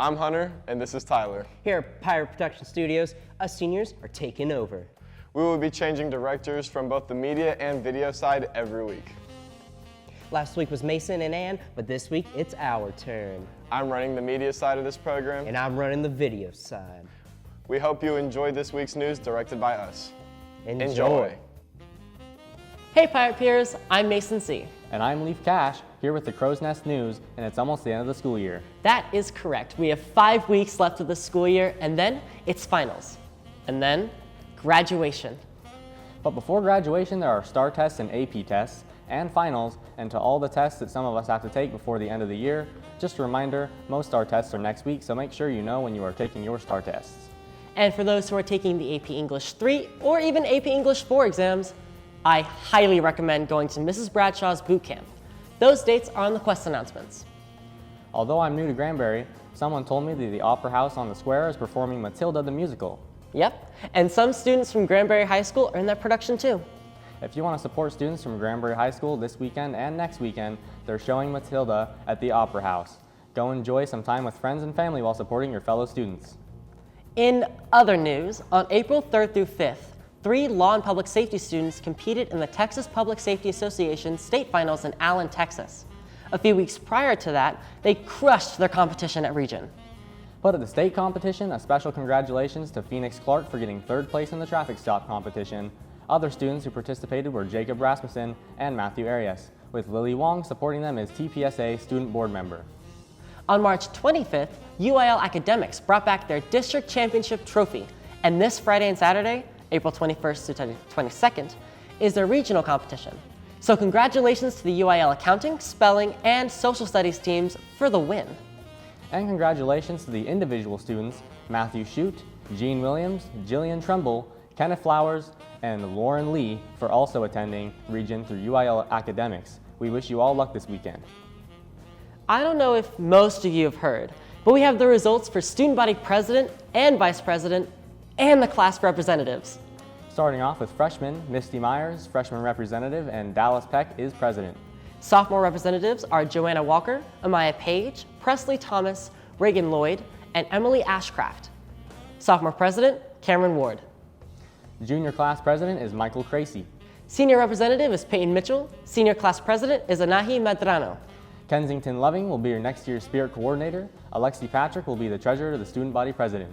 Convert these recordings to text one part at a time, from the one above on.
I'm Hunter, and this is Tyler. Here at Pirate Production Studios, us seniors are taking over. We will be changing directors from both the media and video side every week. Last week was Mason and Ann, but this week it's our turn. I'm running the media side of this program. And I'm running the video side. We hope you enjoyed this week's news directed by us. Enjoy. Hey Pirate Peers, I'm Mason C. And I'm Leaf Cash, here with the Crow's Nest News, and it's almost the end of the school year. That is correct. We have 5 weeks left of the school year, and then it's finals. And then graduation. But before graduation, there are STAR tests and AP tests, and finals, and to all the tests that some of us have to take before the end of the year, just a reminder, most STAR tests are next week, so make sure you know when you are taking your STAR tests. And for those who are taking the AP English 3 or even AP English 4 exams, I highly recommend going to Mrs. Bradshaw's boot camp. Those dates are on the Quest announcements. Although I'm new to Granbury, someone told me that the Opera House on the Square is performing Matilda the Musical. Yep, and some students from Granbury High School are in that production too. If you want to support students from Granbury High School this weekend and next weekend, they're showing Matilda at the Opera House. Go enjoy some time with friends and family while supporting your fellow students. In other news, on April 3rd through 5th, 3 law and public safety students competed in the Texas Public Safety Association state finals in Allen, Texas. A few weeks prior to that, they crushed their competition at region. But at the state competition, a special congratulations to Phoenix Clark for getting 3rd place in the traffic stop competition. Other students who participated were Jacob Rasmussen and Matthew Arias, with Lily Wong supporting them as TPSA student board member. On March 25th, UIL Academics brought back their district championship trophy, and this Friday and Saturday, April 21st to 22nd, is their regional competition. So congratulations to the UIL Accounting, Spelling, and Social Studies teams for the win. And congratulations to the individual students, Matthew Shute, Jean Williams, Jillian Trumbull, Kenneth Flowers, and Lauren Lee for also attending region through UIL Academics. We wish you all luck this weekend. I don't know if most of you have heard, but we have the results for student body president and vice president and the class representatives. Starting off with freshmen, Misty Myers, freshman representative, and Dallas Peck is president. Sophomore representatives are Joanna Walker, Amaya Page, Presley Thomas, Reagan Lloyd, and Emily Ashcraft. Sophomore president, Cameron Ward. Junior class president is Michael Cracy. Senior representative is Peyton Mitchell. Senior class president is Anahi Madrano. Kensington Loving will be your next year's spirit coordinator. Alexi Patrick will be the treasurer to the student body president.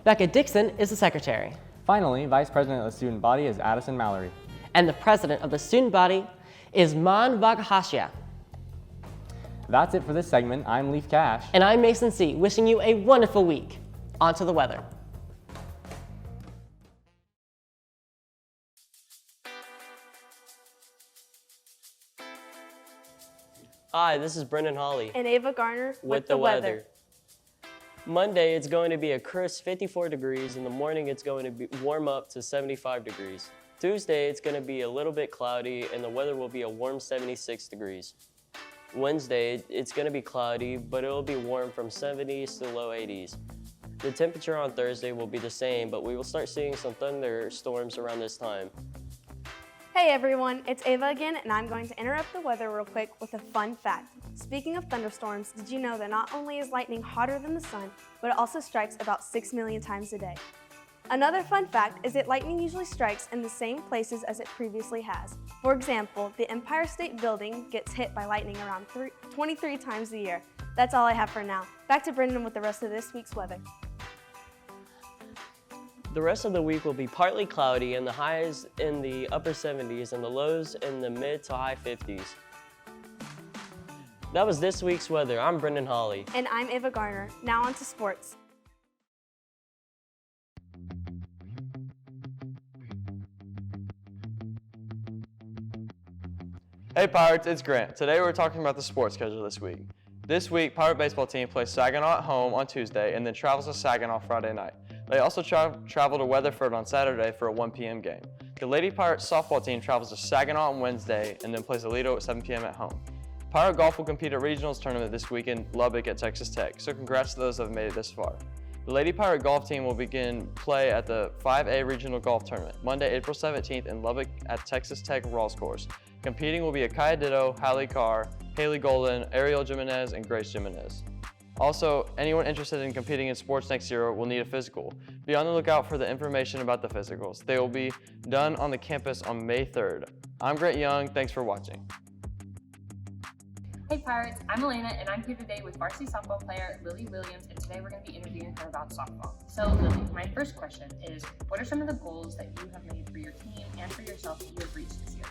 Becca Dixon is the secretary. Finally, vice president of the student body is Addison Mallory. And the president of the student body is Man Vagahashia. That's it for this segment. I'm Leaf Cash. And I'm Mason C., wishing you a wonderful week. On to the weather. Hi, this is Brendan Hawley. And Ava Garner with the weather. Monday, it's going to be a crisp 54 degrees. In the morning, it's going to warm up to 75 degrees. Tuesday, it's going to be a little bit cloudy, and the weather will be a warm 76 degrees. Wednesday, it's going to be cloudy, but it'll be warm from 70s to low 80s. The temperature on Thursday will be the same, but we will start seeing some thunderstorms around this time. Hey everyone, it's Ava again, and I'm going to interrupt the weather real quick with a fun fact. Speaking of thunderstorms, did you know that not only is lightning hotter than the sun, but it also strikes about 6 million times a day? Another fun fact is that lightning usually strikes in the same places as it previously has. For example, the Empire State Building gets hit by lightning around 23 times a year. That's all I have for now. Back to Brendan with the rest of this week's weather. The rest of the week will be partly cloudy, and the highs in the upper 70s and the lows in the mid to high 50s. That was this week's weather. I'm Brendan Hawley. And I'm Ava Garner. Now on to sports. Hey Pirates, it's Grant. Today we're talking about the sports schedule this week. This week, Pirate baseball team plays Saginaw at home on Tuesday and then travels to Saginaw Friday night. They also travel to Weatherford on Saturday for a 1 p.m. game. The Lady Pirates softball team travels to Saginaw on Wednesday and then plays Aledo at 7 p.m. at home. Pirate golf will compete at regionals tournament this week in Lubbock at Texas Tech, so congrats to those that have made it this far. The Lady Pirate golf team will begin play at the 5A Regional Golf Tournament, Monday, April 17th in Lubbock at Texas Tech Rawls Course. Competing will be Akaya Ditto, Hallie Carr, Haley Golden, Ariel Jimenez, and Grace Jimenez. Also, anyone interested in competing in sports next year will need a physical. Be on the lookout for the information about the physicals. They will be done on the campus on May 3rd. I'm Grant Young, thanks for watching. Hey Pirates, I'm Elena and I'm here today with varsity softball player Lily Williams, and today we're going to be interviewing her about softball. So Lily, my first question is, what are some of the goals that you have made for your team and for yourself that you have reached this year?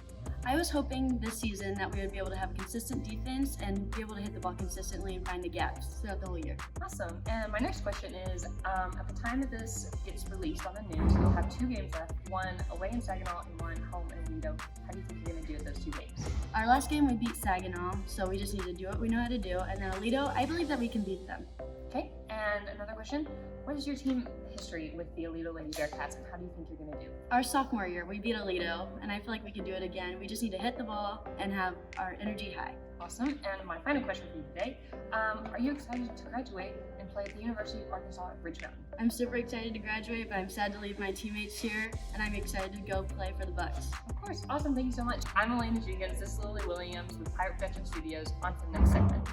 I was hoping this season that we would be able to have a consistent defense and be able to hit the ball consistently and find the gaps throughout the whole year. Awesome. And my next question is, at the time that this gets released on the news, you'll have 2 games left, one away in Saginaw and one home in Lido. How do you think you're going to do with those 2 games? Our last game we beat Saginaw, so we just need to do what we know how to do. And then Alito, I believe that we can beat them. Okay, and another question, what is your team history with the Alito Lady Bearcats, and how do you think you're going to do? Our sophomore year, we beat Alito, and I feel like we can do it again. We just need to hit the ball and have our energy high. Awesome, and my final question for you today, are you excited to graduate and play at the University of Arkansas at Ridge Mountain? I'm super excited to graduate, but I'm sad to leave my teammates here, and I'm excited to go play for the Bucks. Of course, awesome, thank you so much. I'm Elena Jenkins, this is Lily Williams with Pirate Protection Studios. On to the next segment.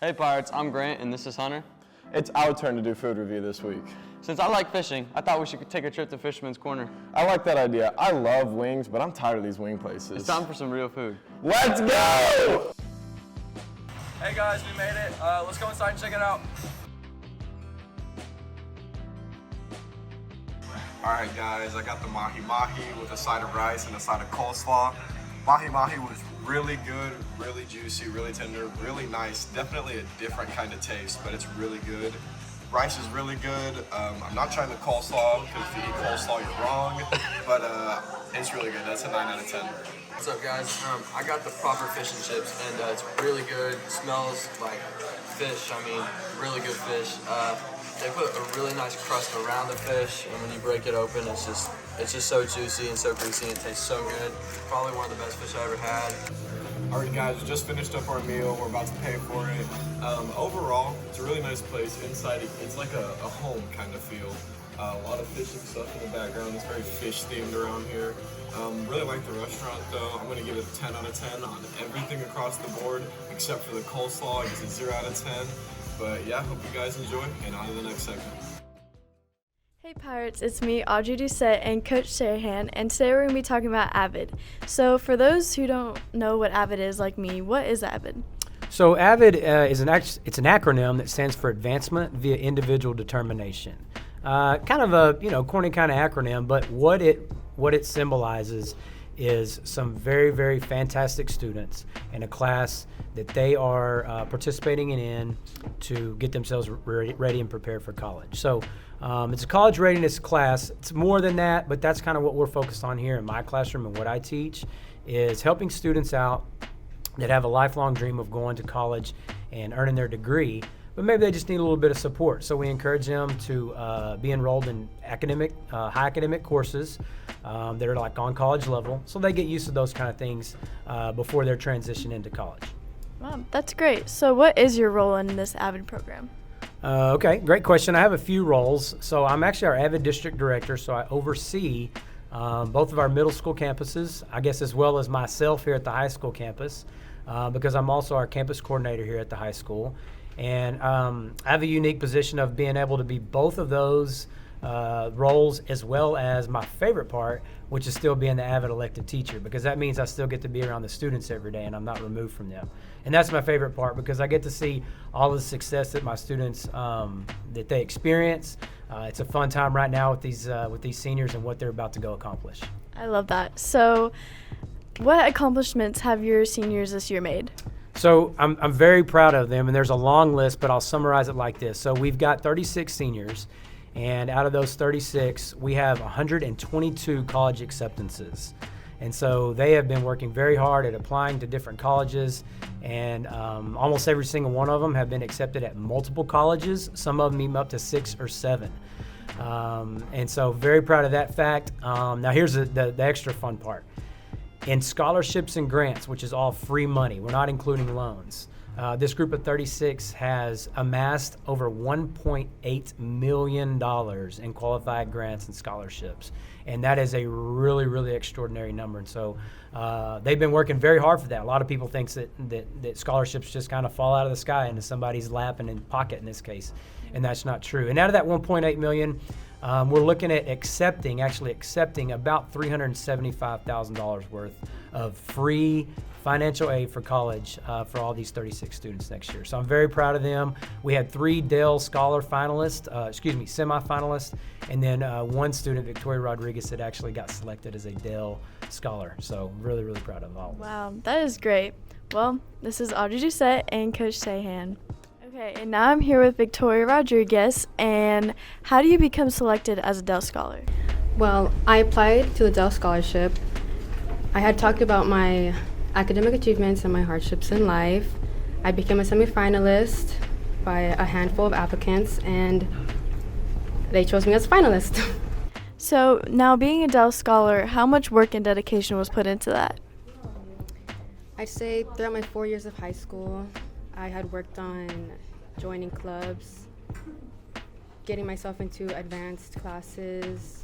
Hey Pirates, I'm Grant and this is Hunter. It's our turn to do food review this week. Since I like fishing, I thought we should take a trip to Fisherman's Corner. I like that idea. I love wings, but I'm tired of these wing places. It's time for some real food. Let's go! Hey guys, we made it. Let's go inside and check it out. All right, guys, I got the mahi-mahi with a side of rice and a side of coleslaw. Mahi-mahi was really good, really juicy, really tender, really nice. Definitely a different kind of taste, but it's really good. Rice is really good. I'm not trying the coleslaw, because if you eat coleslaw, you're wrong, but it's really good. That's a 9 out of 10. What's up guys? I got the proper fish and chips and it's really good. Smells like fish, I mean, really good fish. They put a really nice crust around the fish, and when you break it open, it's just so juicy and so greasy and it tastes so good. Probably one of the best fish I ever had. All right, guys, we just finished up our meal. We're about to pay for it. Overall, it's a really nice place. Inside, it's like a home kind of feel. A lot of fishing stuff in the background. It's very fish themed around here. Really like the restaurant though. I'm gonna give it a 10 out of 10 on everything across the board, except for the coleslaw. I guess it's 0 out of 10. But yeah, hope you guys enjoy, and on to the next segment. Hey Pirates, it's me, Audrey Doucette, and Coach Shanahan, and today we're going to be talking about AVID. So for those who don't know what AVID is like me, what is AVID? So AVID it's an acronym that stands for Advancement via Individual Determination. Kind of a corny kind of acronym, but what it symbolizes is some very, very fantastic students in a class that they are participating in to get themselves ready and prepared for college. So it's a college readiness class. It's more than that, but that's kind of what we're focused on here in my classroom, and what I teach is helping students out that have a lifelong dream of going to college and earning their degree, but maybe they just need a little bit of support. So we encourage them to be enrolled in high academic courses that are like on college level, so they get used to those kind of things before their transition into college. Wow, that's great. So what is your role in this AVID program? Okay, great question. I have a few roles. So I'm actually our AVID district director, so I oversee both of our middle school campuses, I guess, as well as myself here at the high school campus, because I'm also our campus coordinator here at the high school. And I have a unique position of being able to be both of those roles, as well as my favorite part, which is still being the AVID elected teacher, because that means I still get to be around the students every day and I'm not removed from them. And that's my favorite part, because I get to see all the success that my students that they experience. It's a fun time right now with these seniors and what they're about to go accomplish. I love that. So what accomplishments have your seniors this year made? So I'm very proud of them, and there's a long list, but I'll summarize it like this. So we've got 36 seniors, and out of those 36, we have 122 college acceptances. And so they have been working very hard at applying to different colleges, and almost every single one of them have been accepted at multiple colleges, some of them even up to 6 or 7. And so very proud of that fact. Now here's the extra fun part. In scholarships and grants, which is all free money, we're not including loans, This group of 36 has amassed over $1.8 million in qualified grants and scholarships. And that is a really, really extraordinary number. And so they've been working very hard for that. A lot of people think that scholarships just kind of fall out of the sky into somebody's lap and in pocket in this case. And that's not true. And out of that $1.8 million, we're looking at accepting about $375,000 worth of free financial aid for college for all these 36 students next year. So I'm very proud of them. We had 3 Dell Scholar finalists, semifinalists, and then one student, Victoria Rodriguez, that actually got selected as a Dell Scholar. So really, really proud of all of them. Wow, that is great. Well, this is Audrey Doucette and Coach Sahan. Okay, and now I'm here with Victoria Rodriguez. And how do you become selected as a Dell Scholar? Well, I applied to the Dell Scholarship. I had talked about my academic achievements and my hardships in life. I became a semifinalist by a handful of applicants, and they chose me as a finalist. So now, being a Dell Scholar, how much work and dedication was put into that? I'd say throughout my 4 years of high school, I had worked on joining clubs, getting myself into advanced classes,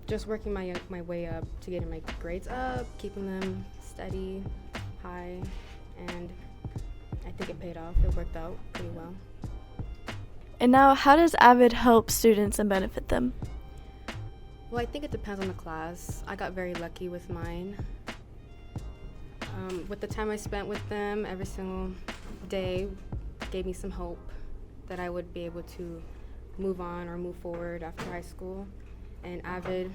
just working my way up to getting my grades up, keeping them steady, high, and I think it paid off. It worked out pretty well. And now, how does AVID help students and benefit them? Well, I think it depends on the class. I got very lucky with mine. With the time I spent with them, every single day gave me some hope that I would be able to move on or move forward after high school. And AVID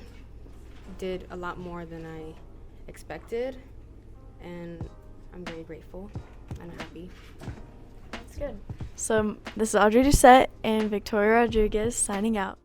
did a lot more than I expected, and I'm very grateful and happy. That's good. So this is Audrey Doucette and Victoria Rodriguez signing out.